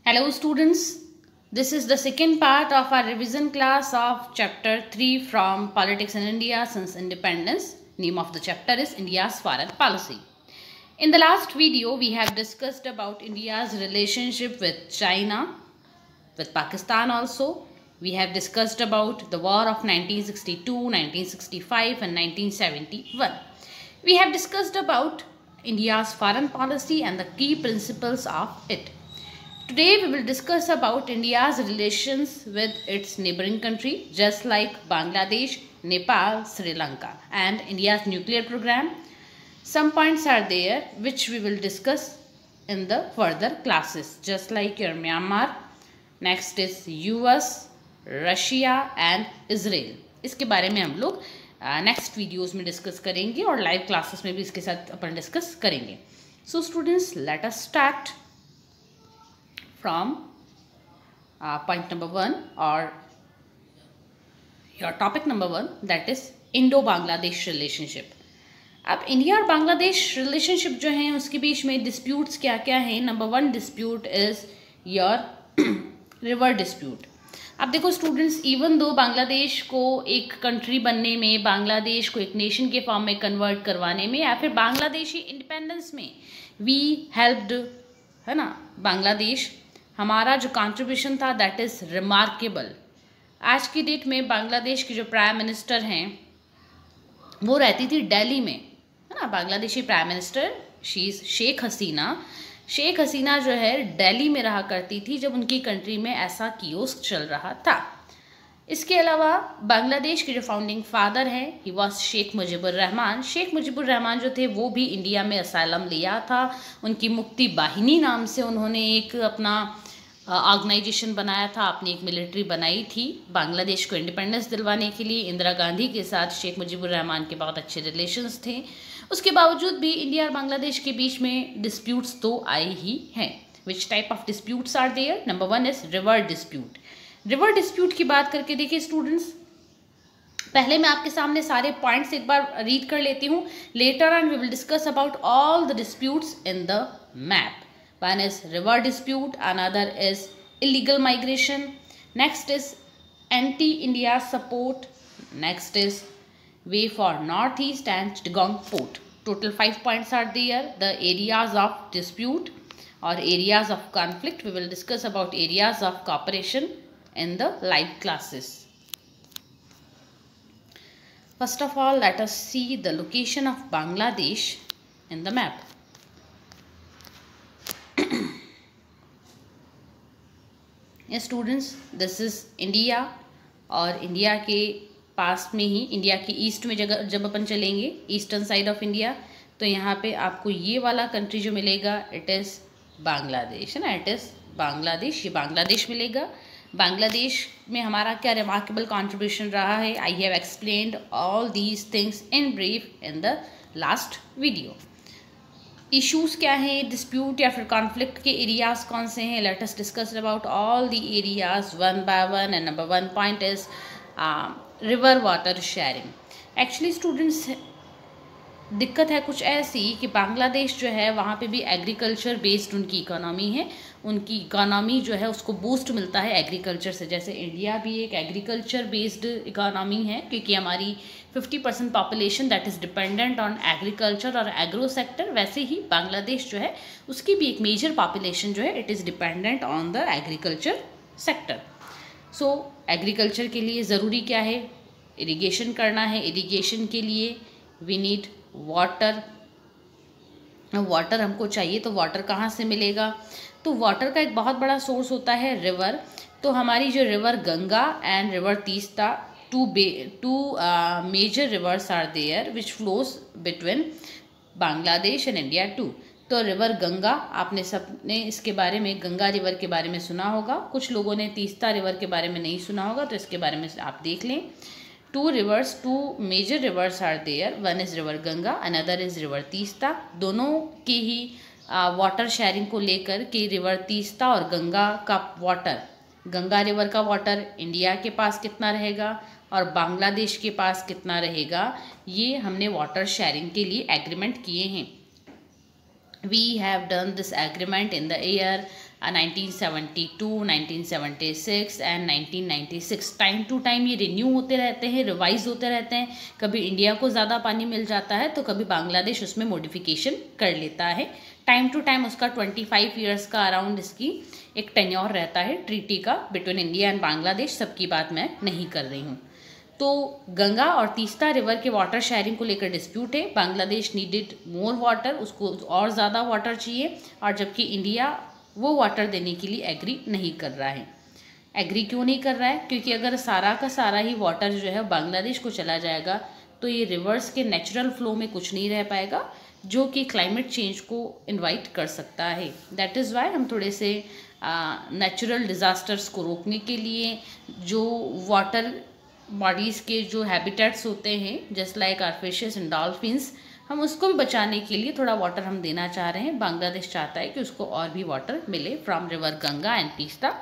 Hello students, this is the second part of our revision class of chapter 3 from Politics in India since Independence. Name of the chapter is India's Foreign Policy. In the last video, we have discussed about India's relationship with China, with Pakistan also. We have discussed about the war of 1962, 1965 and 1971. We have discussed about India's foreign policy and the key principles of it. Today we will discuss about India's relations with its neighboring country just like Bangladesh, Nepal, Sri Lanka and India's nuclear program. Some points are there which we will discuss in the further classes just like your Myanmar, next is US, Russia and Israel. इसके बारे में हम लोग next videos में discuss करेंगे और live classes में भी इसके साथ अपन डिस्कस करेंगे. So students let us start from point number 1 or your topic number 1, that is Indo-Bangladesh relationship. अब इंडिया और बांग्लादेश रिलेशनशिप जो है उसके बीच में डिस्प्यूट्स क्या क्या हैं. Number 1 dispute is your river dispute. अब देखो स्टूडेंट्स, इवन दो बांग्लादेश को एक कंट्री बनने में, बांग्लादेश को एक नेशन के फॉर्म में कन्वर्ट करवाने में या फिर बांग्लादेशी इंडिपेंडेंस में वी हेल्प्ड, है ना. बांग्लादेश हमारा जो कंट्रीब्यूशन था दैट इज़ रिमार्केबल. आज की डेट में बांग्लादेश की जो प्राइम मिनिस्टर हैं वो रहती थी दिल्ली में, है ना. Bangladeshi prime minister she is Sheikh Hasina. Sheikh Hasina जो है दिल्ली में रहा करती थी जब उनकी कंट्री में ऐसा कियोस्क चल रहा था. इसके अलावा बांग्लादेश के जो फाउंडिंग फादर हैं ही वॉज शेख मुजीबुर रहमान. शेख मुजीबुर रहमान जो थे वो भी इंडिया में असाइलम लिया था. उनकी मुक्ति बाहिनी नाम से उन्होंने एक अपना ऑर्गेनाइजेशन बनाया था, अपनी एक मिलिट्री बनाई थी बांग्लादेश को इंडिपेंडेंस दिलवाने के लिए. इंदिरा गांधी के साथ शेख मुजीबुर रहमान के बहुत अच्छे रिलेशंस थे. उसके बावजूद भी इंडिया और बांग्लादेश के बीच में डिस्प्यूट्स तो आए ही हैं. Which type of disputes are there? Number 1 is river dispute. River dispute की बात करके देखिए स्टूडेंट्स, पहले मैं आपके सामने सारे पॉइंट्स एक बार रीड कर लेती हूँ. Later on we will discuss about all the disputes in the map. One is river dispute, another is illegal migration, next is anti-India support, next is way for northeast and Chittagong port. Total 5 points are there. The areas of dispute or areas of conflict, we will discuss about areas of cooperation in the live classes. First of all, let us see the location of Bangladesh in the map. Students, this is India और India के पास में ही, India के east में जब अपन चलेंगे eastern side of India, तो यहाँ पे आपको ये वाला कंट्री जो मिलेगा इट इज़ बांग्लादेश, है ना. इट इज़ बांग्लादेश, ये बांग्लादेश मिलेगा. बांग्लादेश में हमारा क्या रिमार्केबल कंट्रीब्यूशन रहा है, I have explained all these things in brief in the last video. Issues क्या हैं, डिस्प्यूट या फिर कॉन्फ्लिक्ट के एरियाज़ कौन से हैं, late us discuss about all the areas one by one. And number 1 point is river water sharing. Actually students, दिक्कत है कुछ ऐसी कि बांग्लादेश जो है वहाँ पे भी एग्रीकल्चर बेस्ड उनकी इकोनॉमी है. उनकी इकोनॉमी जो है उसको बूस्ट मिलता है एग्रीकल्चर से. जैसे इंडिया भी एक एग्रीकल्चर बेस्ड इकोनॉमी है क्योंकि हमारी 50% population that is dependent on agriculture और एग्रो सेक्टर, वैसे ही बांग्लादेश जो है उसकी भी एक मेजर पॉपुलेशन जो है it is dependent on the agriculture sector. So agriculture के लिए ज़रूरी क्या है, इरिगेशन करना है. इरिगेशन के लिए वी नीड वाटर. वाटर हमको चाहिए, तो वाटर कहाँ से मिलेगा? तो वाटर का एक बहुत बड़ा सोर्स होता है रिवर. तो हमारी जो river Ganga and river Teesta, two major rivers are there which flows between Bangladesh and India too. तो रिवर गंगा, आपने सबने इसके बारे में, गंगा रिवर के बारे में सुना होगा. कुछ लोगों ने तीस्ता रिवर के बारे में नहीं सुना होगा, तो इसके बारे में आप देख लें. two major rivers are there. One is river Ganga, another is river Teesta. दोनों की ही वाटर शेयरिंग को लेकर कि रिवर तीस्ता और गंगा का वाटर, गंगा रिवर का वाटर इंडिया के पास कितना रहेगा और बांग्लादेश के पास कितना रहेगा, ये हमने वाटर शेयरिंग के लिए एग्रीमेंट किए हैं. We have done this agreement in the year 1972, 1976 and 1996। Time to time ये रिन्यू होते रहते हैं, रिवाइज होते रहते हैं। कभी इंडिया को ज़्यादा पानी मिल जाता है तो कभी बांग्लादेश उसमें मॉडिफिकेशन कर लेता है। टाइम टू टाइम उसका 25 ईयर्स का अराउंड इसकी एक टेन्योर रहता है ट्रीटी का बिटवीन इंडिया एंड बांग्लादेश। सबकी बात मैं नहीं कर रही हूँ। तो गंगा और तीस्ता रिवर के वाटर शेयरिंग को लेकर डिस्प्यूट है। बांग्लादेश नीडेड मोर वाटर, उसको और ज़्यादा वाटर चाहिए, और जबकि इंडिया वो वाटर देने के लिए एग्री नहीं कर रहा है। एग्री क्यों नहीं कर रहा है? क्योंकि अगर सारा का सारा ही वाटर जो है बांग्लादेश को चला जाएगा तो ये रिवर्स के नेचुरल फ्लो में कुछ नहीं रह पाएगा, जो कि क्लाइमेट चेंज को इनवाइट कर सकता है। दैट इज़ वाई हम थोड़े से नेचुरल डिज़ास्टर्स को रोकने के लिए जो वाटर बॉडीज़ के जो हैबिटेट्स होते हैं just like our fishes and dolphins, हम उसको भी बचाने के लिए थोड़ा वाटर हम देना चाह रहे हैं। बांग्लादेश चाहता है कि उसको और भी वाटर मिले from river Ganga and Teesta.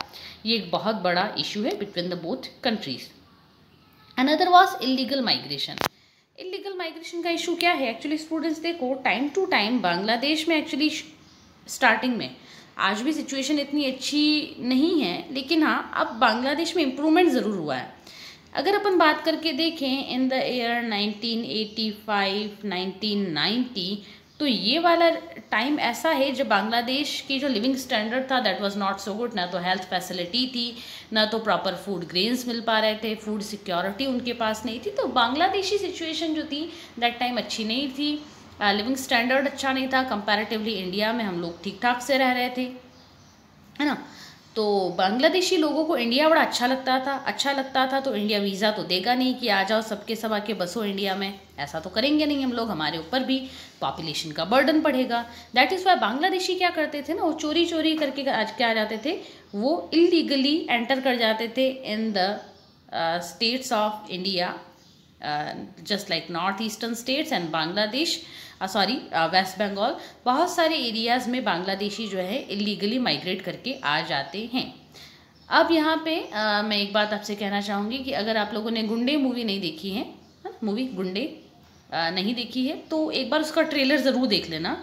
ये एक बहुत बड़ा इशू है between the both countries. Another was illegal migration. Illegal migration का इशू क्या है? एक्चुअली स्टूडेंट्स देखो, टाइम टू टाइम बांग्लादेश में एक्चुअली स्टार्टिंग में आज भी सिचुएशन इतनी अच्छी नहीं है, लेकिन हाँ अब बांग्लादेश में इम्प्रूवमेंट ज़रूर हुआ है। अगर अपन बात करके देखें इन द ईयर 1985, 1990, तो ये वाला टाइम ऐसा है जब बांग्लादेश की जो लिविंग स्टैंडर्ड था that was not so good. ना तो हेल्थ फैसिलिटी थी, ना तो प्रॉपर फूड ग्रेन्स मिल पा रहे थे, फूड सिक्योरिटी उनके पास नहीं थी। तो बांग्लादेशी सिचुएशन जो थी दैट टाइम अच्छी नहीं थी, लिविंग स्टैंडर्ड अच्छा नहीं था। कंपैरेटिवली इंडिया में हम लोग ठीक ठाक से रह रहे थे, है ना। तो बांग्लादेशी लोगों को इंडिया बड़ा अच्छा लगता था। तो इंडिया वीज़ा तो देगा नहीं कि आ जाओ सबके सब आके बसो इंडिया में, ऐसा तो करेंगे नहीं हम लोग। हमारे ऊपर भी पॉपुलेशन का बर्डन पड़ेगा। दैट इज़ वाई बांग्लादेशी क्या करते थे ना, वो चोरी चोरी करके आज क्या आ जाते थे, वो इलीगली एंटर कर जाते थे in the states of India, just like north eastern states and Bangladesh, west Bengal. बहुत सारे एरियाज़ में बांग्लादेशी जो है इलीगली माइग्रेट करके आ जाते हैं। अब यहाँ पे मैं एक बात आपसे कहना चाहूँगी कि अगर आप लोगों ने गुंडे मूवी नहीं देखी है, मूवी गुंडे नहीं देखी है, तो एक बार उसका ट्रेलर ज़रूर देख लेना।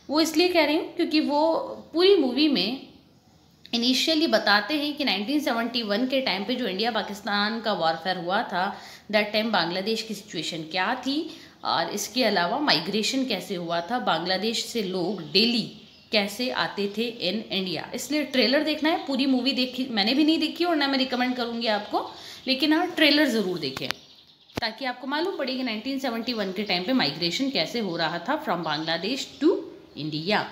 वो इसलिए कह रही हूँ क्योंकि वो पूरी मूवी में इनिशियली बताते हैं कि 1971 के टाइम पे जो इंडिया पाकिस्तान का वॉरफेयर हुआ था, दैट टाइम बांग्लादेश की सिचुएशन क्या थी, और इसके अलावा माइग्रेशन कैसे हुआ था, बांग्लादेश से लोग डेली कैसे आते थे इन इंडिया। इसलिए ट्रेलर देखना है। पूरी मूवी देखी मैंने भी नहीं देखी और ना मैं रिकमेंड करूँगी आपको, लेकिन हाँ ट्रेलर ज़रूर देखें ताकि आपको मालूम पड़े कि 1971 के टाइम पे माइग्रेशन कैसे हो रहा था फ्रॉम बांग्लादेश टू इंडिया।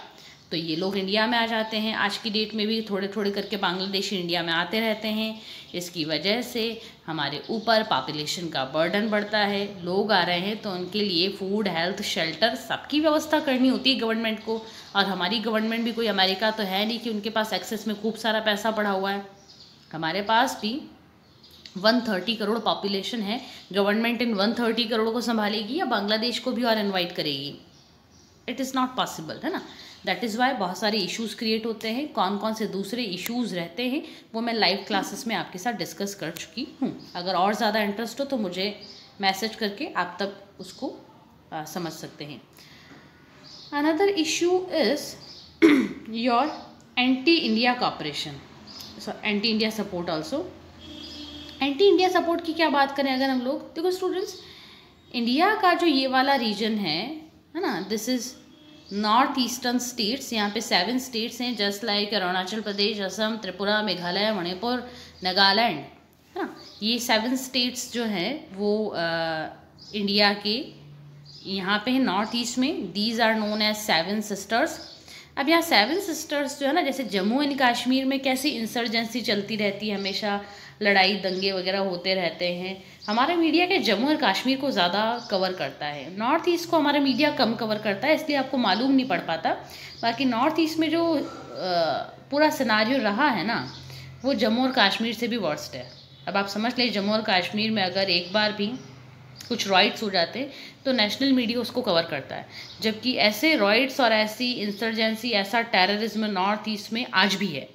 तो ये लोग इंडिया में आ जाते हैं। आज की डेट में भी थोड़े थोड़े करके बांग्लादेशी इंडिया में आते रहते हैं। इसकी वजह से हमारे ऊपर पॉपुलेशन का बर्डन बढ़ता है। लोग आ रहे हैं तो उनके लिए फूड, हेल्थ, शेल्टर सबकी व्यवस्था करनी होती है गवर्नमेंट को। और हमारी गवर्नमेंट भी कोई अमेरिका तो है नहीं कि उनके पास एक्सेस में खूब सारा पैसा पड़ा हुआ है। हमारे पास भी 130 करोड़ पॉपुलेशन है। गवर्नमेंट इन 130 करोड़ को संभालेगी या बांग्लादेश को भी और इन्वाइट करेगी? इट इज़ नॉट पॉसिबल, है ना। दैट इज़ वाई बहुत सारे इश्यूज़ क्रिएट होते हैं। कौन कौन से दूसरे इश्यूज़ रहते हैं वो मैं लाइव क्लासेस में आपके साथ डिस्कस कर चुकी हूँ। अगर और ज़्यादा इंटरेस्ट हो तो मुझे मैसेज करके आप तक उसको समझ सकते हैं। Another issue is your anti India cooperation, anti India support also. Anti India support की क्या बात करें अगर हम लोग, देखो स्टूडेंट्स, इंडिया का जो ये वाला रीजन है ना, this is north eastern states. यहाँ पे 7 स्टेट्स हैं जस्ट लाइक अरुणाचल प्रदेश, असम, त्रिपुरा, मेघालय, मणिपुर, नागालैंड, है ना। ये 7 स्टेट्स जो हैं वो इंडिया के यहाँ पे है नॉर्थ ईस्ट में। These are known as 7 sisters. अब यहाँ 7 सिस्टर्स जो है ना, जैसे जम्मू एंड कश्मीर में कैसी इंसर्जेंसी चलती रहती है, हमेशा लड़ाई दंगे वगैरह होते रहते हैं। हमारा मीडिया के जम्मू और कश्मीर को ज़्यादा कवर करता है, नॉर्थ ईस्ट को हमारा मीडिया कम कवर करता है, इसलिए आपको मालूम नहीं पड़ पाता। बाकी नॉर्थ ईस्ट में जो पूरा सिनारियो रहा है ना, वो जम्मू और कश्मीर से भी वर्स्ट है। अब आप समझ लें, जम्मू और कश्मीर में अगर एक बार भी कुछ रॉइट्स हो जाते हैं तो नेशनल मीडिया उसको कवर करता है, जबकि ऐसे रॉइट्स और ऐसी इंसर्जेंसी, ऐसा टेररिज्म नॉर्थ ईस्ट में आज भी है।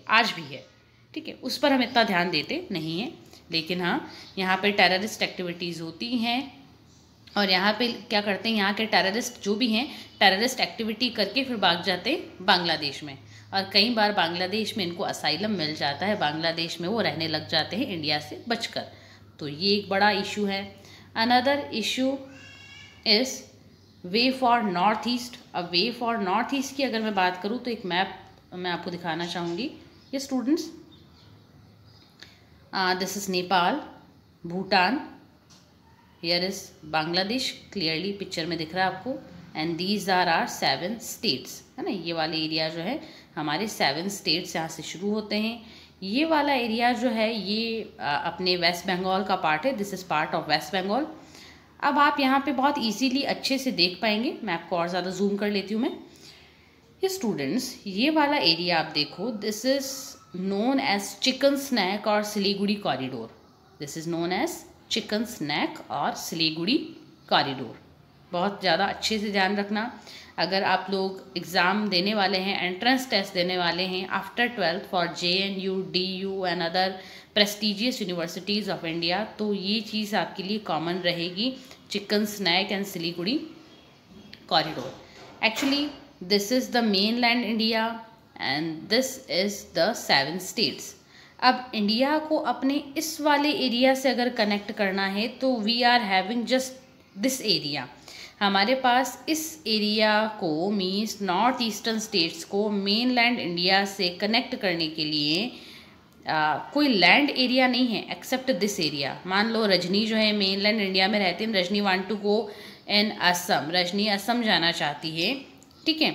ठीक है, उस पर हम इतना ध्यान देते नहीं हैं। लेकिन हाँ, यहाँ पे टेररिस्ट एक्टिविटीज़ होती हैं और यहाँ पे क्या करते हैं, यहाँ के टेररिस्ट जो भी हैं टेररिस्ट एक्टिविटी करके फिर भाग जाते हैं बांग्लादेश में। और कई बार बांग्लादेश में इनको असाइलम मिल जाता है, बांग्लादेश में वो रहने लग जाते हैं इंडिया से बचकर। तो ये एक बड़ा इशू है। Another issue is way for north east. अब वे फॉर नॉर्थ ईस्ट की अगर मैं बात करूँ तो एक मैप मैं आपको दिखाना चाहूँगी। ये students, this is Nepal, Bhutan, here is Bangladesh, clearly picture में दिख रहा है आपको, एंड दीज आर 7 स्टेट्स, है ना। ये वाले एरिया जो है हमारे 7 स्टेट्स यहाँ से शुरू होते हैं। ये वाला एरिया जो है ये अपने वेस्ट बंगाल का पार्ट है, this is part of West Bengal. अब आप यहाँ पे बहुत इजीली अच्छे से देख पाएंगे, मैं आपको और ज़्यादा जूम कर लेती हूँ मैं। ये स्टूडेंट्स, ये वाला एरिया आप देखो, this is known as chicken snack और Siliguri corridor. This is known as chicken snack और सिलीगुड़ी कॉरिडोर। बहुत ज़्यादा अच्छे से ध्यान रखना, अगर आप लोग एग्ज़ाम देने वाले हैं, एंट्रेंस टेस्ट देने वाले हैं after 12th for JNU, DU and other prestigious universities of India, तो ये चीज़ आपके लिए कॉमन रहेगी, chicken's neck and Siliguri corridor. Actually this is the mainland India and this is the 7 states. अब इंडिया को अपने इस वाले एरिया से अगर कनेक्ट करना है तो we are having just this area. हमारे पास इस एरिया को मीन्स नॉर्थ ईस्टर्न स्टेट्स को मेन लैंड इंडिया से कनेक्ट करने के लिए कोई लैंड एरिया नहीं है एक्सेप्ट दिस एरिया। मान लो रजनी जो है मेन लैंड इंडिया में रहती है, रजनी वांट टू गो इन असम, रजनी असम जाना चाहती है, ठीक है।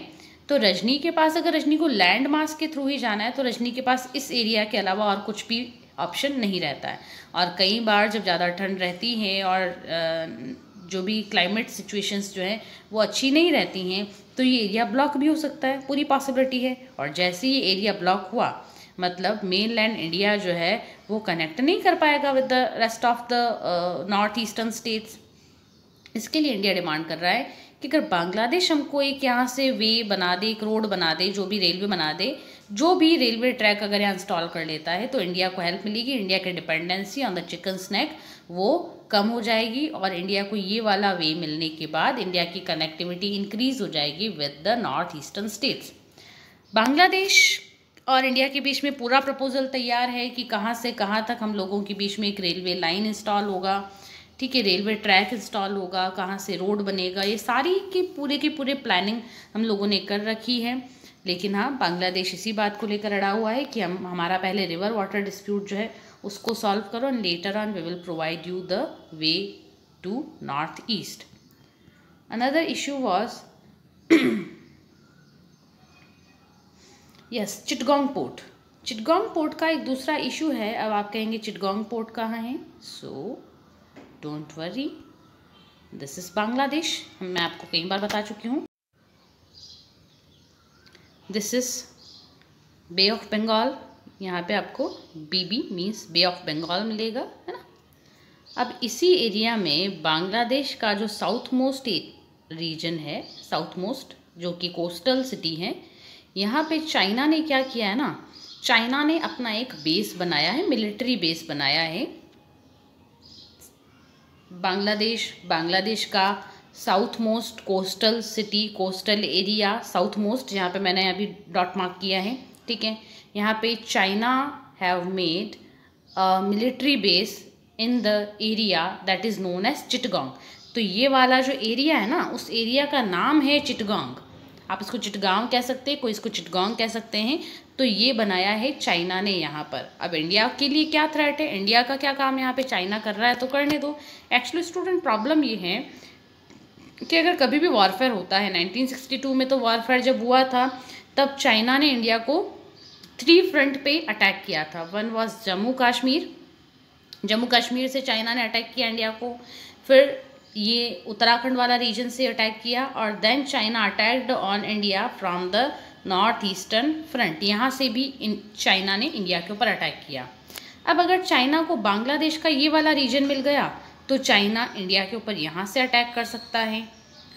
तो रजनी के पास अगर रजनी को लैंड मास के थ्रू ही जाना है तो रजनी के पास इस एरिया के अलावा और कुछ भी ऑप्शन नहीं रहता है। और कई बार जब ज़्यादा ठंड रहती है और जो भी क्लाइमेट सिचुएशंस जो हैं वो अच्छी नहीं रहती हैं तो ये एरिया ब्लॉक भी हो सकता है, पूरी पॉसिबिलिटी है। और जैसे ही एरिया ब्लॉक हुआ मतलब मेन लैंड इंडिया जो है वो कनेक्ट नहीं कर पाएगा with the rest of the north eastern states. इसके लिए इंडिया डिमांड कर रहा है कि अगर बांग्लादेश हमको एक यहाँ से वे बना दे, एक रोड बना दे, जो भी रेलवे बना दे, जो भी रेलवे ट्रैक अगर यहाँ इंस्टॉल कर लेता है तो इंडिया को हेल्प मिलेगी, इंडिया की dependency on the chicken's neck वो कम हो जाएगी और इंडिया को ये वाला वे मिलने के बाद इंडिया की कनेक्टिविटी इंक्रीज हो जाएगी with the north eastern states. Bangladesh और इंडिया के बीच में पूरा प्रपोजल तैयार है कि कहाँ से कहाँ तक हम लोगों के बीच में एक रेलवे लाइन इंस्टॉल होगा, ठीक है, रेलवे ट्रैक इंस्टॉल होगा, कहाँ से रोड बनेगा, ये सारी की पूरे प्लानिंग हम लोगों ने कर रखी है। लेकिन हाँ, बांग्लादेश इसी बात को लेकर अड़ा हुआ है कि हम हमारा पहले रिवर वाटर डिस्प्यूट जो है उसको सॉल्व करो and later on we will provide you the way to north east. Another issue was yes Chittagong port. Chittagong port का एक दूसरा इशू है। अब आप कहेंगे चिटगोंग पोर्ट कहाँ है, so don't worry, this is Bangladesh. मैं आपको कई बार बता चुकी हूँ। This is bay of Bengal, यहाँ पे आपको B B means bay of Bengal मिलेगा, है ना। अब इसी एरिया में बांग्लादेश का जो साउथ मोस्ट रीजन है, साउथ मोस्ट जो कि कोस्टल सिटी है, यहाँ पे चाइना ने क्या किया है ना, चाइना ने अपना एक बेस बनाया है, मिलिट्री बेस बनाया है। बांग्लादेश का south most coastal city, coastal area, south most जहाँ पे मैंने अभी डॉट मार्क किया है, ठीक है। यहाँ पे China have made a military base in the area that is known as Chittagong. तो ये वाला जो एरिया है ना, उस एरिया का नाम है चिटगोंग। आप इसको चिटगांव कह सकते हैं, कोई इसको चिटगोंग कह सकते हैं। तो ये बनाया है चाइना ने यहाँ पर। अब इंडिया के लिए क्या थ्रेट है, इंडिया का क्या काम यहाँ पे, चाइना कर रहा है तो करने दो। एक्चुअली स्टूडेंट प्रॉब्लम ये है कि अगर कभी भी वॉरफेयर होता है, 1962 में तो वॉरफेयर जब हुआ था तब चाइना ने इंडिया को 3 फ्रंट पे अटैक किया था। वन वॉज जम्मू कश्मीर से चाइना ने अटैक किया इंडिया को, फिर ये उत्तराखंड वाला रीजन से अटैक किया और then China attacked on India from the north eastern front. यहाँ से भी चाइना ने इंडिया के ऊपर अटैक किया। अब अगर चाइना को बांग्लादेश का ये वाला रीजन मिल गया तो चाइना इंडिया के ऊपर यहाँ से अटैक कर सकता है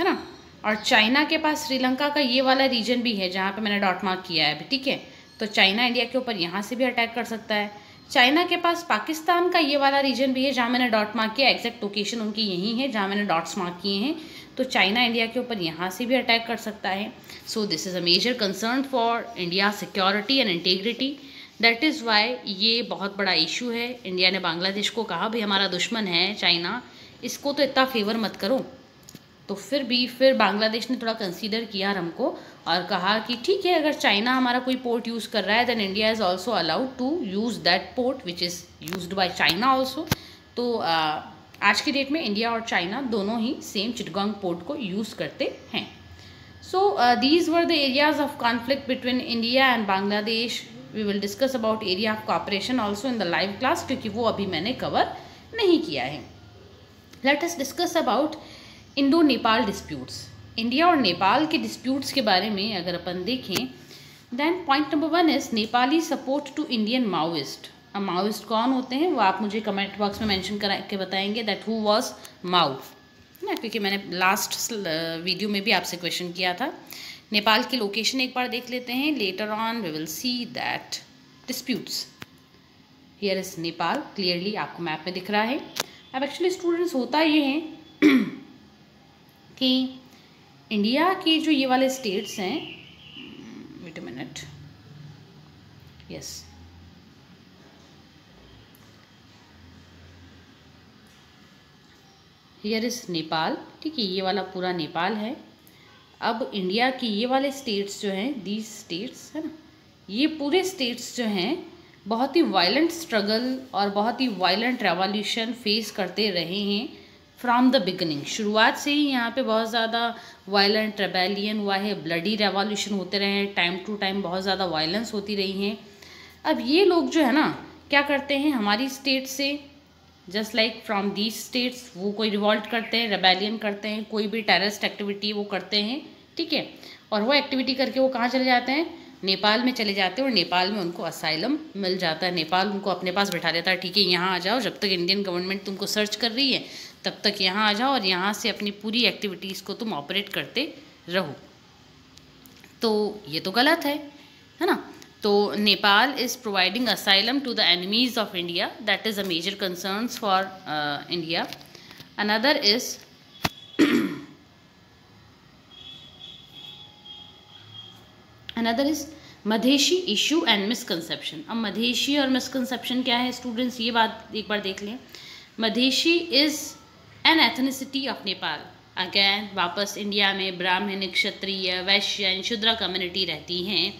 ना। और चाइना के पास श्रीलंका का ये वाला रीजन भी है जहाँ पे मैंने डॉट मार्क किया है अभी, ठीक है। तो चाइना इंडिया के ऊपर यहाँ से भी अटैक कर सकता है। चाइना के पास पाकिस्तान का ये वाला रीजन भी है जहाँ मैंने डॉट मार्क किया, एग्जैक्ट लोकेशन उनकी यही है जहाँ मैंने डॉट्स मार्क किए हैं। तो चाइना इंडिया के ऊपर यहाँ से भी अटैक कर सकता है. So this is a major concern for India security and integrity. That is why ये बहुत बड़ा इशू है. इंडिया ने बांग्लादेश को कहा भाई हमारा दुश्मन है चाइना, इसको तो इतना फेवर मत करो. तो फिर बांग्लादेश ने थोड़ा कंसीडर किया हमको और कहा कि ठीक है, अगर चाइना हमारा कोई पोर्ट यूज़ कर रहा है then India is also allowed to use that port which is used by China also. तो आज की डेट में इंडिया और चाइना दोनों ही सेम चिटगांग पोर्ट को यूज़ करते हैं. So these were the areas of conflict between India and Bangladesh. We will discuss about area of cooperation also in the live class, क्योंकि वो अभी मैंने कवर नहीं किया है. Let us discuss about Indo Nepal disputes. India और नेपाल के डिस्प्यूट्स के बारे में अगर अपन देखें then point number 1 is Nepali support to Indian Maoist. अब माओइस्ट कौन होते हैं वो आप मुझे कमेंट बॉक्स में मेंशन करा के बताएंगे दैट हु वाज माओ ना, क्योंकि मैंने लास्ट वीडियो में भी आपसे क्वेश्चन किया था. नेपाल की लोकेशन एक बार देख लेते हैं. Later on we will see that disputes. Here is Nepal, clearly आपको मैप में दिख रहा है. अब एक्चुअली स्टूडेंट्स होता ये है कि इंडिया के जो ये वाले स्टेट्स हैं, wait a minute, yes, here is Nepal. ठीक है, ये वाला पूरा नेपाल है. अब इंडिया के ये वाले स्टेट्स जो हैं, दीज स्टेट्स है ना, ये पूरे स्टेट्स जो हैं बहुत ही वायलेंट स्ट्रगल और बहुत ही वायलेंट रेवोल्यूशन फेस करते रहे हैं फ्रॉम द बिगनिंग. शुरुआत से ही यहाँ पे बहुत ज़्यादा वायलेंट रेबेलियन हुआ है, ब्लडी रेवोल्यूशन होते रहे हैं, टाइम टू टाइम बहुत ज़्यादा वायलेंस होती रही हैं. अब ये लोग जो है ना क्या करते हैं, हमारी स्टेट से just like from these states वो कोई रिवॉल्ट करते हैं, रेबेलियन करते हैं, कोई भी टेररिस्ट एक्टिविटी वो करते हैं. ठीक है, और वो एक्टिविटी करके वो कहाँ चले जाते हैं, नेपाल में चले जाते हैं और नेपाल में उनको असाइलम मिल जाता है. नेपाल उनको अपने पास बैठा देता है, ठीक है यहाँ आ जाओ, जब तक इंडियन गवर्नमेंट तुमको सर्च कर रही है तब तक यहाँ आ जाओ और यहाँ से अपनी पूरी एक्टिविटीज़ को तुम ऑपरेट करते रहो. तो ये तो गलत है ना. तो Nepal is providing asylum to the enemies of India. That is a major concerns for India. Another is Madheshi issue and misconception. अब मधेशी और मिसकंसेप्शन क्या है स्टूडेंट्स, ये बात एक बार देख लें. Madheshi is an ethnicity of Nepal. Again वापस इंडिया में ब्राह्मण, क्षत्रिय, वैश्य एंड शूद्र कम्युनिटी रहती हैं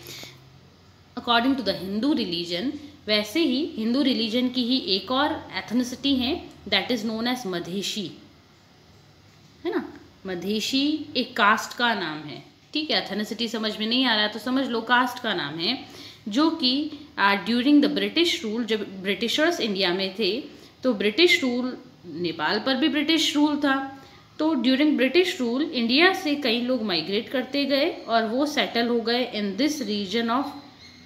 according to the Hindu religion. वैसे ही हिंदू रिलीजन की ही एक और एथनिसिटी है that is known as Madheshi, है ना. मधेशी एक कास्ट का नाम है. ठीक है, एथनिसिटी समझ में नहीं आ रहा है तो समझ लो कास्ट का नाम है, जो कि ड्यूरिंग द ब्रिटिश रूल, जब ब्रिटिशर्स इंडिया में थे तो ब्रिटिश रूल, नेपाल पर भी ब्रिटिश रूल था, तो ड्यूरिंग ब्रिटिश रूल इंडिया से कई लोग माइग्रेट करते गए और वो सेटल हो गए in this region of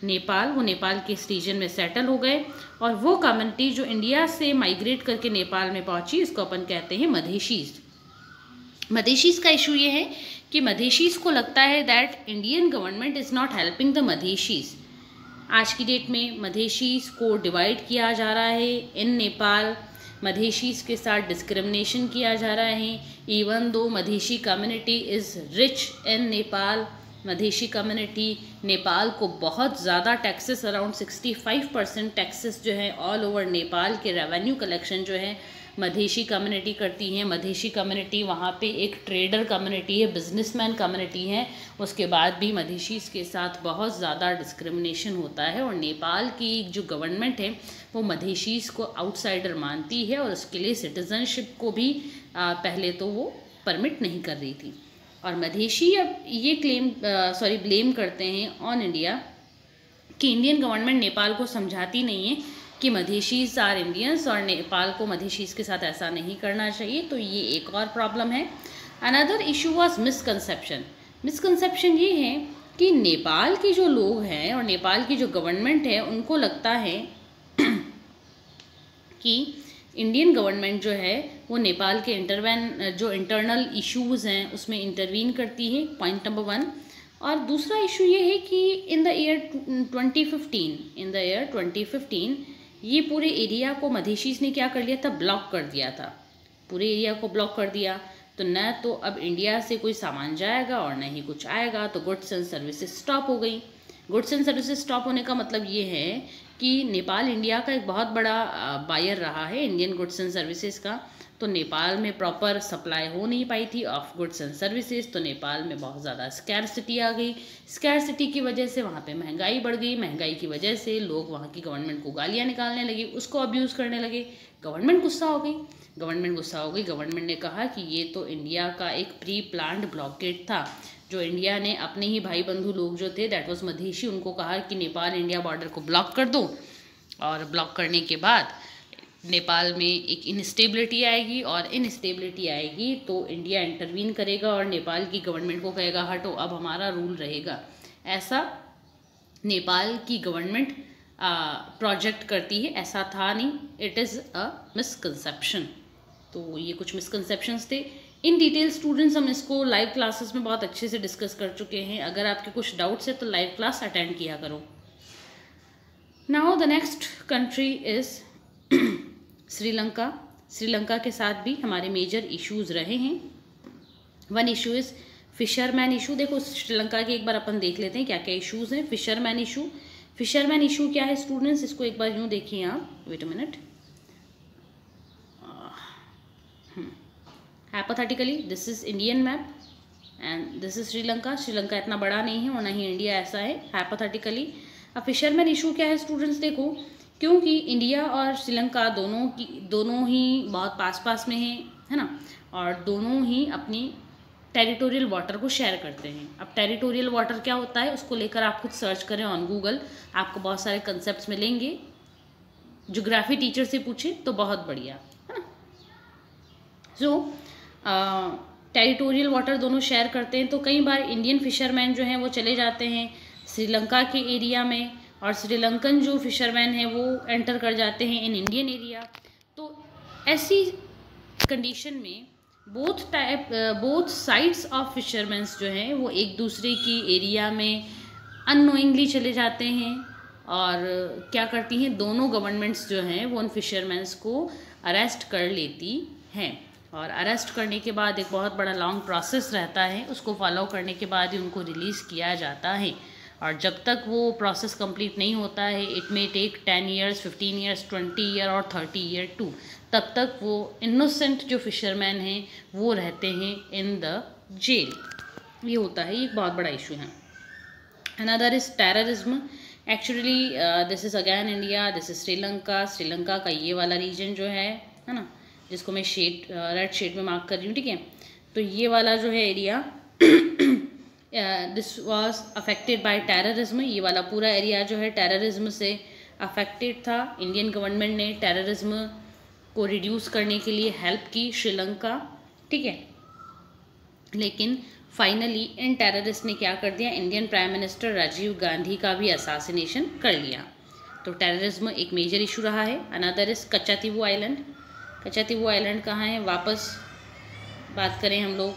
Nepal. वो नेपाल के इस रीजन में सेटल हो गए और वो कम्युनिटी जो इंडिया से माइग्रेट करके नेपाल में पहुंची इसको अपन कहते हैं मधेशीज़. मधेशीज़ का इशू ये है कि मधेशीज़ को लगता है that Indian government is not helping the Madhesis. आज की डेट में मधेशीज़ को डिवाइड किया जा रहा है इन नेपाल. मधेशीज़ के साथ डिस्क्रिमिनेशन किया जा रहा है. Even though Madheshi community is rich in Nepal. Madheshi community Nepal को बहुत ज़्यादा टैक्सेस, अराउंड 65% टैक्सेस जो है ऑल ओवर नेपाल के रेवेन्यू कलेक्शन जो है मधेशी कम्युनिटी करती हैं. मधेशी कम्युनिटी वहाँ पे एक ट्रेडर कम्युनिटी है, बिजनेसमैन कम्युनिटी है. उसके बाद भी मधेशीज़ के साथ बहुत ज़्यादा डिस्क्रिमिनेशन होता है और नेपाल की जो गवर्नमेंट है वो मधेशीज़ को आउटसाइडर मानती है और उसके लिए सिटीज़नशिप को भी पहले तो वो परमिट नहीं कर रही थी. और मधेशी अब ये ब्लेम करते हैं ऑन इंडिया कि इंडियन गवर्नमेंट नेपाल को समझाती नहीं है कि मधेशीज़ आर इंडियंस और नेपाल को मधेशीज़ के साथ ऐसा नहीं करना चाहिए. तो ये एक और प्रॉब्लम है. Another issue was misconception. Misconception ये है कि नेपाल के जो लोग हैं और नेपाल की जो गवर्नमेंट है उनको लगता है कि इंडियन गवर्नमेंट जो है वो नेपाल के जो इंटरनल इश्यूज़ हैं उसमें इंटरवीन करती है. Point number 1. और दूसरा इशू ये है कि इन द ईयर 2015 ये पूरे एरिया को मधेशीज़ ने क्या कर लिया था, ब्लॉक कर दिया था. पूरे एरिया को ब्लॉक कर दिया. तो न तो अब इंडिया से कोई सामान जाएगा और न ही कुछ आएगा, तो गुड्स एंड सर्विसेज स्टॉप हो गई। गुड्स एंड सर्विसेज स्टॉप होने का मतलब ये है कि नेपाल इंडिया का एक बहुत बड़ा बायर रहा है इंडियन गुड्स एंड सर्विसेज का। तो नेपाल में प्रॉपर सप्लाई हो नहीं पाई थी ऑफ गुड्स एंड सर्विसेज, तो नेपाल में बहुत ज़्यादा स्कैरसिटी आ गई। स्कैरसिटी की वजह से वहाँ पे महंगाई बढ़ गई। महंगाई की वजह से लोग वहाँ की गवर्नमेंट को गालियाँ निकालने लगे, उसको अब्यूज़ करने लगे। गवर्नमेंट गुस्सा हो गई। गवर्नमेंट ने कहा कि ये तो इंडिया का एक प्री प्लान्ड ब्लॉकेड था, जो इंडिया ने अपने ही भाई बंधु लोग जो थे, दैट वाज मधेशी, उनको कहा कि नेपाल इंडिया बॉर्डर को ब्लॉक कर दो, और ब्लॉक करने के बाद नेपाल में एक इनस्टेबिलिटी आएगी, और इनस्टेबिलिटी आएगी तो इंडिया इंटरवीन करेगा और नेपाल की गवर्नमेंट को कहेगा हटो, अब हमारा रूल रहेगा। ऐसा नेपाल की गवर्नमेंट प्रोजेक्ट करती है, ऐसा था नहीं। It is a misconception. तो ये कुछ मिसकंसेप्शंस थे। इन डिटेल स्टूडेंट्स हम इसको लाइव क्लासेस में बहुत अच्छे से डिस्कस कर चुके हैं। अगर आपके कुछ डाउट्स है तो लाइव क्लास अटेंड किया करो। Now the next country is Sri Lanka. Sri Lanka के साथ भी हमारे मेजर इश्यूज़ रहे हैं। One issue is fisherman issue. देखो श्रीलंका के एक बार अपन देख लेते हैं क्या क्या इश्यूज़ हैं। फिशरमैन इशू क्या है स्टूडेंट्स, इसको एक बार यूँ देखिए आप। Wait a minute. Hypothetically this is Indian map and this is Sri Lanka. Sri Lanka इतना बड़ा नहीं है और ना ही इंडिया ऐसा है। हाइपोथेटिकली अब फिशरमैन इशू क्या है स्टूडेंट्स, देखो क्योंकि इंडिया और श्रीलंका दोनों ही बहुत पास में है ना, और दोनों ही अपनी टेरिटोरियल वाटर को शेयर करते हैं। अब टेरिटोरियल वाटर क्या होता है उसको लेकर आप खुद सर्च करें ऑन गूगल, आपको बहुत सारे कंसेप्ट्स मिलेंगे। ज्योग्राफी टीचर से पूछें तो बहुत बढ़िया है ना। सो टेरिटोरियल वाटर दोनों शेयर करते हैं, तो कई बार इंडियन फिशरमैन जो हैं वो चले जाते हैं श्रीलंका के एरिया में, और श्रीलंकन जो फिशरमैन हैं वो एंटर कर जाते हैं इन इंडियन एरिया। तो ऐसी कंडीशन में बोथ साइड्स ऑफ फिशरमैन्स जो हैं वो एक दूसरे की एरिया में अननोइंगली चले जाते हैं, और क्या करती हैं दोनों गवर्नमेंट्स जो हैं वो उन फिशरमैन्स को अरेस्ट कर लेती हैं। और अरेस्ट करने के बाद एक बहुत बड़ा लॉन्ग प्रोसेस रहता है, उसको फॉलो करने के बाद ही उनको रिलीज़ किया जाता है। और जब तक वो प्रोसेस कंप्लीट नहीं होता है, it may take 10 years, 15 years, 20 year और 30 ईयर टू, तब तक वो इनोसेंट जो फिशरमैन हैं वो रहते हैं इन द जेल। ये होता है, ये एक बहुत बड़ा इशू है। Another is terrorism. Actually this is again India, this is Sri Lanka. Sri Lanka का ये वाला रीजन जो है ना, जिसको मैं रेड शेड में मार्क कर रही हूँ, ठीक है। तो ये वाला जो है area this was affected by terrorism. ये वाला पूरा एरिया जो है टेररिज्म से अफेक्टेड था। इंडियन गवर्नमेंट ने टेररिज्म को रिड्यूस करने के लिए हेल्प की श्रीलंका, ठीक है। लेकिन फाइनली इन टेररिस्ट ने क्या कर दिया, Indian prime minister Rajiv Gandhi का भी असैसिनेशन कर लिया। तो टेररिज्म एक मेजर इशू रहा है। Another is Katchatheevu island. Katchatheevu island कहाँ है, वापस बात करें हम लोग,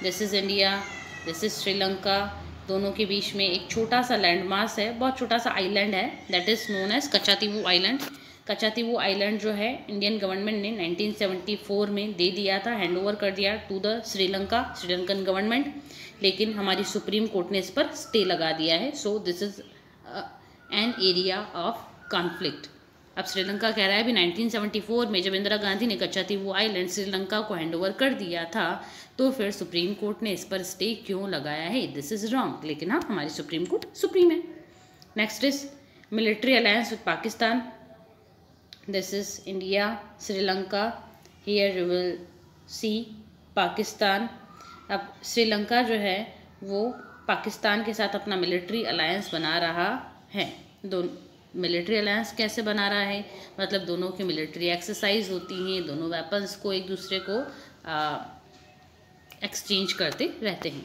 this is India, this is Sri Lanka. दोनों के बीच में एक छोटा सा लैंड मास है, बहुत छोटा सा आइलैंड है, that is known as Katchatheevu island. Katchatheevu island जो है इंडियन गवर्नमेंट ने 1974 में दे दिया था, हैंड ओवर कर दिया टू द श्रीलंकन गवर्नमेंट। लेकिन हमारी सुप्रीम कोर्ट ने इस पर स्टे लगा दिया है। So this is an area of conflict. अब श्रीलंका कह रहा है भी 1974 में जब इंदिरा गांधी ने कच्चातीवू आइलैंड श्रीलंका को हैंडओवर कर दिया था, तो फिर सुप्रीम कोर्ट ने इस पर स्टे क्यों लगाया है, दिस इज़ रॉन्ग। लेकिन हाँ, हमारी सुप्रीम कोर्ट सुप्रीम है। Next is military alliance with Pakistan. This is India, Sri Lanka, here you will see Pakistan. अब श्रीलंका जो है वो पाकिस्तान के साथ अपना मिलिट्री अलायंस बना रहा है। दोनों मिलिट्री अलायंस कैसे बना रहा है, मतलब दोनों की मिलिट्री एक्सरसाइज होती हैं, दोनों वेपन्स को एक दूसरे को एक्सचेंज करते रहते हैं।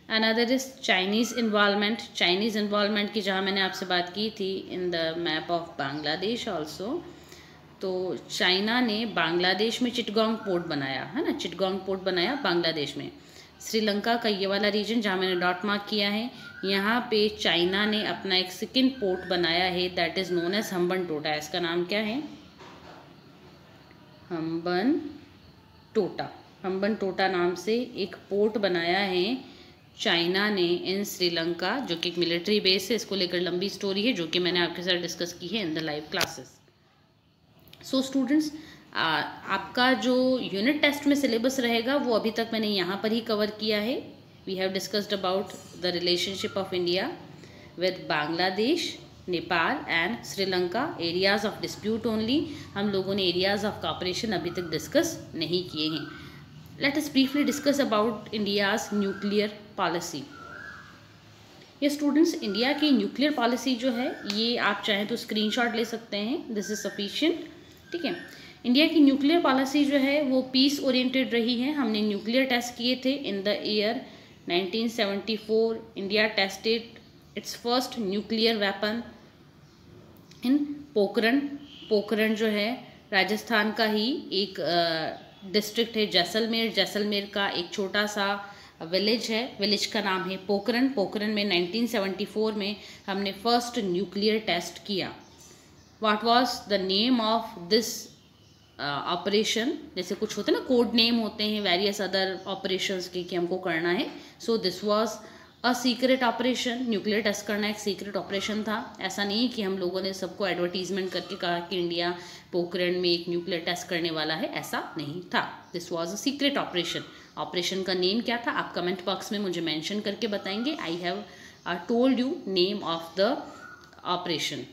Another is Chinese involvement. Chinese involvement की जहाँ मैंने आपसे बात की थी इन the map of Bangladesh also, तो चाइना ने बांग्लादेश में चिटगोंग पोर्ट बनाया है ना, चिटगोंग पोर्ट बनाया बांग्लादेश में। श्रीलंका का ये वाला रीजन जहाँ मैंने डॉट मार्क किया है, यहाँ पे चाइना ने अपना एक सेकेंड पोर्ट बनाया है, that is known as Hambantota. इसका नाम क्या है, हम्बनटोटा, हम्बनटोटा नाम से एक पोर्ट बनाया है चाइना ने इन श्रीलंका, जो कि एक मिलिट्री बेस है। इसको लेकर लंबी स्टोरी है जो कि मैंने आपके साथ डिस्कस की है इन the live classes. So students, आपका जो यूनिट टेस्ट में सिलेबस रहेगा वो अभी तक मैंने यहाँ पर ही कवर किया है। We have discussed about the relationship of India with Bangladesh, Nepal and Sri Lanka, areas of dispute only. हम लोगों ने एरियाज ऑफ कॉपरेशन अभी तक डिस्कस नहीं किए हैं। Let us briefly discuss about India's nuclear policy. ये स्टूडेंट्स, इंडिया की न्यूक्लियर पॉलिसी जो है ये आप चाहें तो स्क्रीनशॉट ले सकते हैं, दिस इज सफिशिएंट। ठीक है, इंडिया की न्यूक्लियर पॉलिसी जो है वो पीस ओरिएंटेड रही है। हमने न्यूक्लियर टेस्ट किए थे in the year 1974। India tested it's first nuclear weapon in Pokhran. Pokhran जो है राजस्थान का ही एक डिस्ट्रिक्ट है, जैसलमेर। जैसलमेर का एक छोटा सा विलेज है, विलेज का नाम है पोखरण। पोखरण में 1974 में हमने फर्स्ट न्यूक्लियर टेस्ट किया। What was the name of this operation? जैसे कुछ होते हैं ना, कोड नेम होते हैं वेरियस अदर ऑपरेशंस के कि हमको करना है। So this was a secret operation. Nuclear test करना एक सीक्रेट ऑपरेशन था। ऐसा नहीं कि हम लोगों ने सबको एडवर्टीजमेंट करके कहा कि इंडिया पोखरण में एक न्यूक्लियर टेस्ट करने वाला है, ऐसा नहीं था। This was a secret operation. Operation का नेम क्या था आप कमेंट बॉक्स में मुझे मेंशन करके बताएंगे। I have told you name of the operation.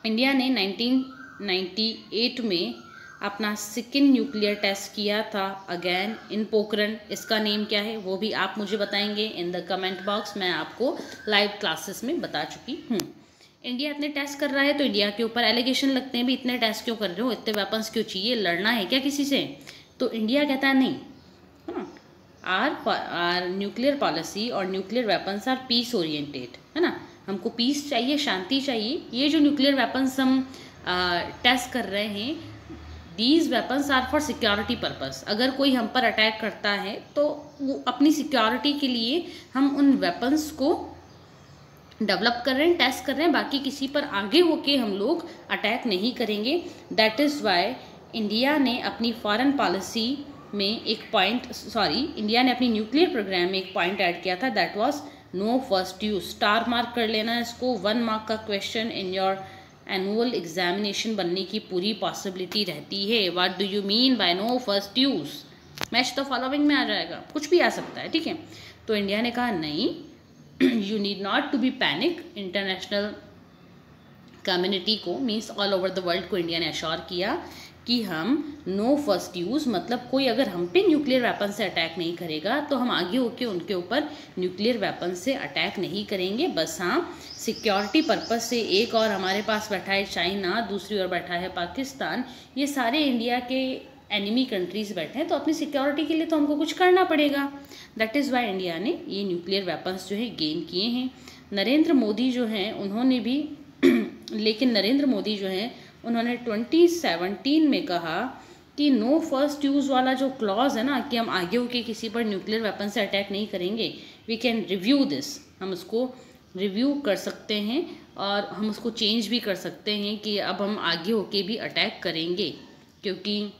India ने 1998 में अपना सेकेंड न्यूक्लियर टेस्ट किया था अगेन इन पोखरण। इसका नेम क्या है वो भी आप मुझे बताएंगे इन द कमेंट बॉक्स। मैं आपको लाइव क्लासेस में बता चुकी हूँ। इंडिया इतने टेस्ट कर रहा है तो इंडिया के ऊपर एलिगेशन लगते हैं भी, इतने टेस्ट क्यों कर रहे हो, इतने वेपन्स क्यों चाहिए, लड़ना है क्या किसी से? तो इंडिया कहता है नहीं, आर न्यूक्लियर पॉलिसी और nuclear weapons are peace oriented, है ना। हमको पीस चाहिए, शांति चाहिए। ये जो न्यूक्लियर वेपन्स हम टेस्ट कर रहे हैं, these weapons are for security purpose. अगर कोई हम पर अटैक करता है तो वो अपनी सिक्योरिटी के लिए हम उन वेपन्स को डेवलप कर रहे हैं, टेस्ट कर रहे हैं। बाकी किसी पर आगे होके हम लोग अटैक नहीं करेंगे। दैट इज़ वाई इंडिया ने अपनी फॉरेन पॉलिसी में एक पॉइंट, इंडिया ने अपनी न्यूक्लियर प्रोग्राम में एक पॉइंट ऐड किया था, that was no first use. Star mark कर लेना इसको। 1 मार्क का question in your annual examination बनने की पूरी पॉसिबिलिटी रहती है। What do you mean by no first use? Match तो फॉलोइंग में आ जाएगा, कुछ भी आ सकता है। ठीक है, तो इंडिया ने कहा नहीं, you need not to be panic. International community को, means all over the world को इंडिया ने अश्योर किया कि हम नो फर्स्ट यूज़, मतलब कोई अगर हम पे न्यूक्लियर वेपन से अटैक नहीं करेगा तो हम आगे होके उनके ऊपर न्यूक्लियर वेपन से अटैक नहीं करेंगे। बस हाँ, सिक्योरिटी पर्पस से एक और हमारे पास बैठा है चाइना, दूसरी ओर बैठा है पाकिस्तान, ये सारे इंडिया के एनिमी कंट्रीज बैठे हैं, तो अपनी सिक्योरिटी के लिए तो हमको कुछ करना पड़ेगा। दैट इज़ वाई इंडिया ने ये न्यूक्लियर वेपन्स जो है गेन किए हैं। नरेंद्र मोदी जो हैं उन्होंने भी लेकिन नरेंद्र मोदी जो हैं उन्होंने 2017 में कहा कि नो फर्स्ट यूज़ वाला जो क्लॉज है ना, कि हम आगे होके किसी पर न्यूक्लियर वेपन से अटैक नहीं करेंगे, वी कैन रिव्यू दिस। हम उसको रिव्यू कर सकते हैं और हम उसको चेंज भी कर सकते हैं कि अब हम आगे होके भी अटैक करेंगे, क्योंकि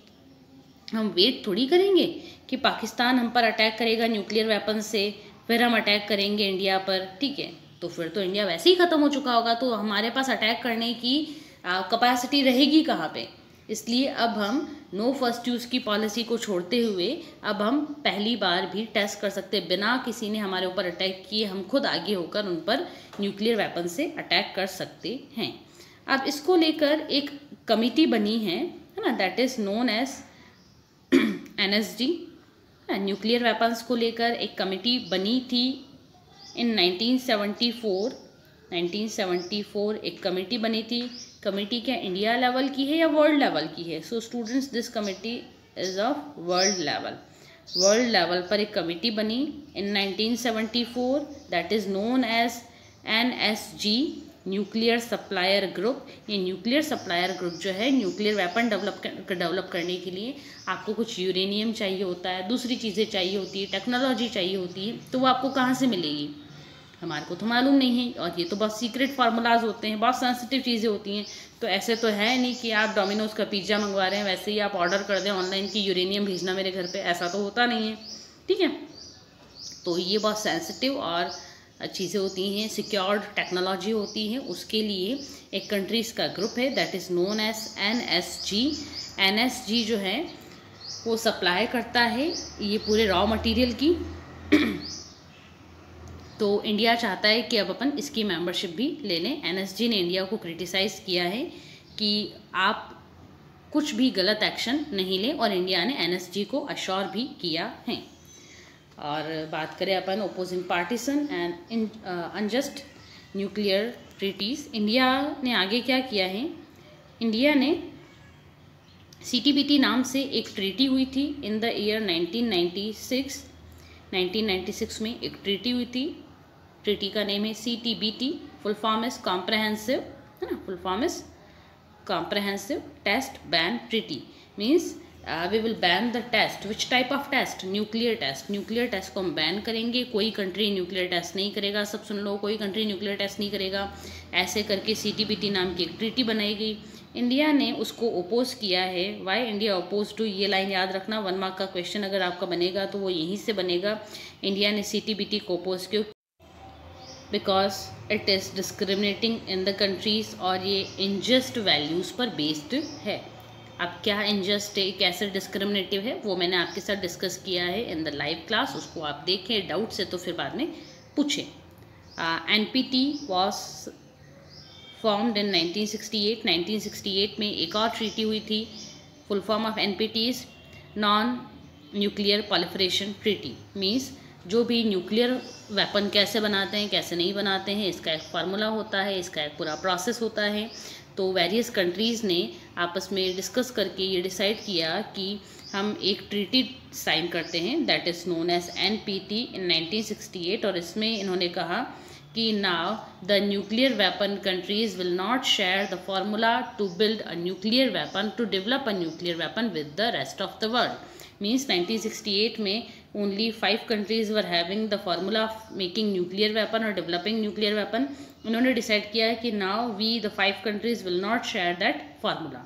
हम वेट थोड़ी करेंगे कि पाकिस्तान हम पर अटैक करेगा न्यूक्लियर वेपन से फिर हम अटैक करेंगे इंडिया पर। ठीक है, तो फिर तो इंडिया वैसे ही ख़त्म हो चुका होगा, तो हमारे पास अटैक करने की कैपेसिटी रहेगी कहाँ पे। इसलिए अब हम नो फर्स्ट यूज़ की पॉलिसी को छोड़ते हुए अब हम पहली बार भी टेस्ट कर सकते हैं, बिना किसी ने हमारे ऊपर अटैक किए हम खुद आगे होकर उन पर न्यूक्लियर वेपन से अटैक कर सकते हैं। अब इसको लेकर एक कमिटी बनी है ना, that is known as NSG। Nuclear weapons को लेकर एक कमिटी बनी थी इन 1974 एक कमेटी बनी थी। कमेटी क्या इंडिया लेवल की है या वर्ल्ड लेवल की है? So students, this committee is of world level. World level पर एक कमेटी बनी in 1974, that is known as NSG, nuclear supplier group. ये न्यूक्लियर सप्लायर ग्रुप जो है, न्यूक्लियर वेपन डेवलप करने के लिए आपको कुछ यूरेनियम चाहिए होता है, दूसरी चीज़ें चाहिए होती है, टेक्नोलॉजी चाहिए होती है, तो वो आपको कहाँ से मिलेगी? हमारे को तो मालूम नहीं है, और ये तो बहुत सीक्रेट फार्मूलाज होते हैं, बहुत सेंसिटिव चीज़ें होती हैं। तो ऐसे तो है नहीं कि आप डोमिनोज़ का पिज़्ज़ा मंगवा रहे हैं वैसे ही आप ऑर्डर कर दें ऑनलाइन कि यूरेनियम भेजना मेरे घर पे, ऐसा तो होता नहीं है, ठीक है। तो ये बहुत सेंसिटिव और चीज़ें होती हैं, सिक्योर्ड टेक्नोलॉजी होती है। उसके लिए एक कंट्रीज़ का ग्रुप है that is known as NSG। NSG जो है वो सप्लाई करता है ये पूरे रॉ मटेरियल की। तो इंडिया चाहता है कि अब अपन इसकी मेंबरशिप भी ले लें। NSG ने इंडिया को क्रिटिसाइज़ किया है कि आप कुछ भी गलत एक्शन नहीं लें, और इंडिया ने NSG को अश्योर भी किया है। और बात करें अपन opposing partisan and unjust nuclear treaties, India ने आगे क्या किया है। इंडिया ने CTBT नाम से एक ट्रीटी हुई थी इन द ईयर 1996। 1996 में एक ट्रीटी हुई थी। ट्रीटी का नेम है CTBT, full form is comprehensive, है ना, full form is comprehensive test ban treaty. Means we will ban the test, which type of test, nuclear test. Nuclear test को हम बैन करेंगे, कोई कंट्री न्यूक्लियर टेस्ट नहीं करेगा, सब सुन लो, कोई कंट्री न्यूक्लियर टेस्ट नहीं करेगा। ऐसे करके CTBT नाम की एक ट्रीटी बनाई गई। इंडिया ने उसको ओपोज किया है। वाई इंडिया ओपोज टू, ये लाइन याद रखना, 1 मार्क का क्वेश्चन अगर आपका बनेगा तो वो यहीं से बनेगा। इंडिया ने CTBT को ओपोज क्यों, because it is discriminating in the countries, और ये इनजस्ट वैल्यूज़ पर बेस्ड है। अब क्या इनजस्ट है, कैसे डिस्क्रिमिनेटिव है, वो मैंने आपके साथ डिस्कस किया है इन द लाइव क्लास, उसको आप देखें डाउट से तो फिर बाद में पूछें। NPT was formed in 1968। 1968 में एक और ट्रीटी हुई थी, full form of NPT is non nuclear proliferation treaty. Means जो भी न्यूक्लियर वेपन कैसे बनाते हैं कैसे नहीं बनाते हैं, इसका एक फार्मूला होता है, इसका एक पूरा प्रोसेस होता है। तो वेरियस कंट्रीज़ ने आपस में डिस्कस करके ये डिसाइड किया कि हम एक ट्रीटी साइन करते हैं that is known as NPT in 1968। और इसमें इन्होंने कहा कि now the nuclear weapon countries will not share the formula to build a nuclear weapon, to develop a nuclear weapon with the rest of the world. Means 1968 में only 5 countries were having the formula of making nuclear weapon और developing nuclear weapon. उन्होंने decide किया है कि now we the 5 countries will not share that formula.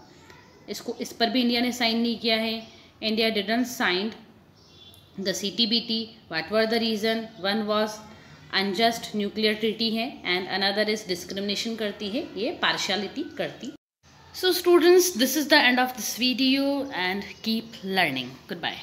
इस पर भी India ने साइन नहीं किया है। India didn't signed the CTBT। What were the reason, one was unjust nuclear treaty है एंड अनदर इज डिस्क्रिमिनेशन करती है, ये पार्शियलिटी करती। So students, this is the end of this video and keep learning. Good bye.